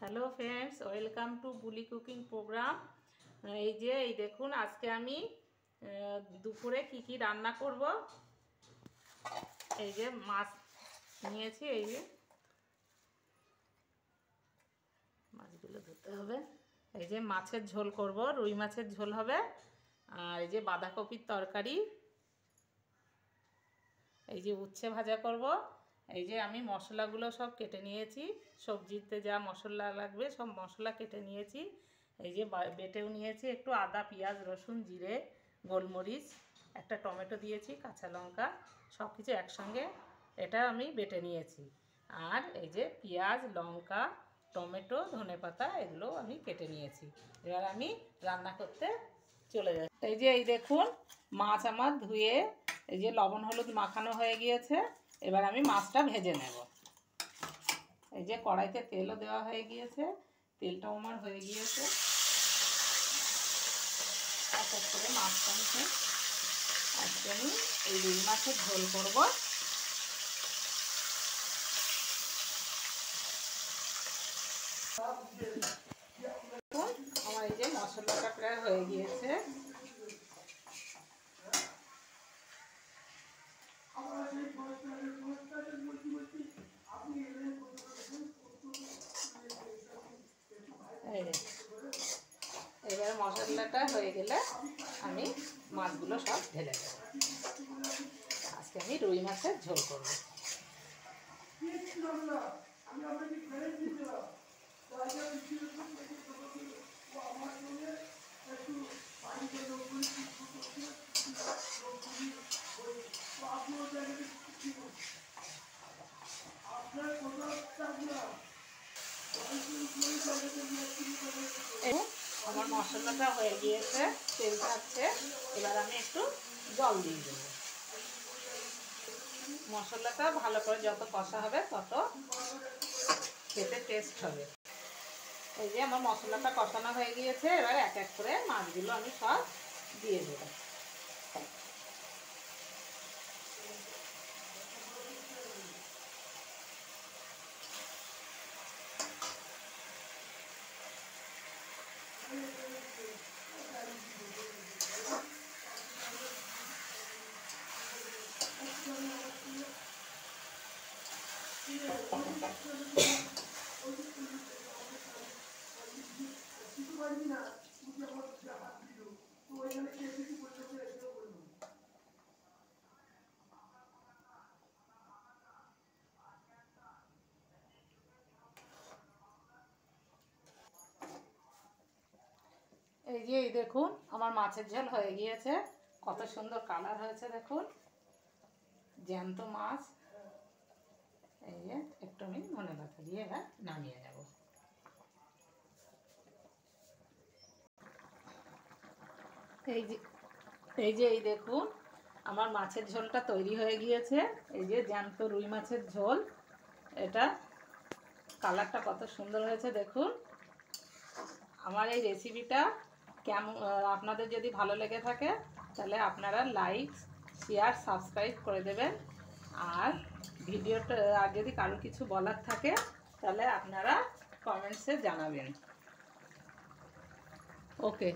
Hello friends, welcome to Buli cooking program. এই দেখুন, আজকে আমি দুপুরে কি রান্না করব। এই যে মাছ নিয়েছি, এই যে মাছগুলো ধুতে হবে। এই যে মাছের ঝোল করব, রুই মাছের ঝোল হবে। আর এই যে বাঁধাকপির তরকারি, এই যে উচ্ছে ভাজা করব। এই যে আমি মশলাগুলো সব কেটে নিয়েছি, সবজিতে যা মশলা লাগবে সব মশলা কেটে নিয়েছি। এই যে বেটেও নিয়েছি একটু আদা, পেঁয়াজ, রসুন, জিরে, গোলমরিচ, একটা টমেটো দিয়েছি, কাঁচা লঙ্কা, সব কিছু একসঙ্গে এটা আমি বেটে নিয়েছি। আর এই যে পেঁয়াজ, লঙ্কা, টমেটো, ধনেপাতা এগুলো আমি কেটে নিয়েছি। এবার আমি রান্না করতে চলে যাচ্ছি। এই দেখুন, মাছ আমার ধুয়ে এই যে লবণ হলুদ মাখানো হয়ে গিয়েছে। এবার আমি মাছটা ভেজে নেব। এই যে কড়াইতে তেলও দেওয়া হয়ে গিয়েছে, তেলটাও আমার হয়ে গিয়েছে। এক এক করে মাছটা নিয়ে আজকে আমি এই রুই মাছের ঝোল করব। আমার এই যে মশলাটা প্রায় হয়ে গিয়েছে। এবার মশলাটা হয়ে গেলে আমি মাছগুলো সব ঢেলে দেব। আজকে আমি রুই মাছের ঝোল করব। আমার মশলাটা হয়ে গিয়েছে, তেল ছাড়ছে। এবার আমি একটু জল দিয়ে দেবো। মশলাটা ভালো করে যত কষা হবে তত খেতে টেস্ট হবে। এই যে আমার মশলাটা কষানো হয়ে গিয়েছে। এবার এক এক করে মাছগুলো আমি সব দিয়ে দেবো। এই দেখুন, আমার মাছের ঝোল হয়ে গিয়েছে। কত সুন্দর কালার হয়েছে দেখুন, জ্যান্ত মাছ। এই যে একটু আমি ধনেপাতা দিয়ে এবার নামিয়ে নেব। এই দেখুন, আমার মাছের ঝোলটা তৈরি হয়ে গিয়েছে। এই যে জ্যান্ত রুই মাছের ঝোল, এটা কালারটা কত সুন্দর হয়েছে দেখুন। আমার এই রেসিপিটা কেমন, আপনাদের যদি ভালো লেগে থাকে তাহলে আপনারা লাইক, শেয়ার, সাবস্ক্রাইব করে দেবেন। আর ভিডিওটা আর যদি কারো কিছু বলার থাকে তাহলে আপনারা কমেন্টসে জানাবেন। ওকে।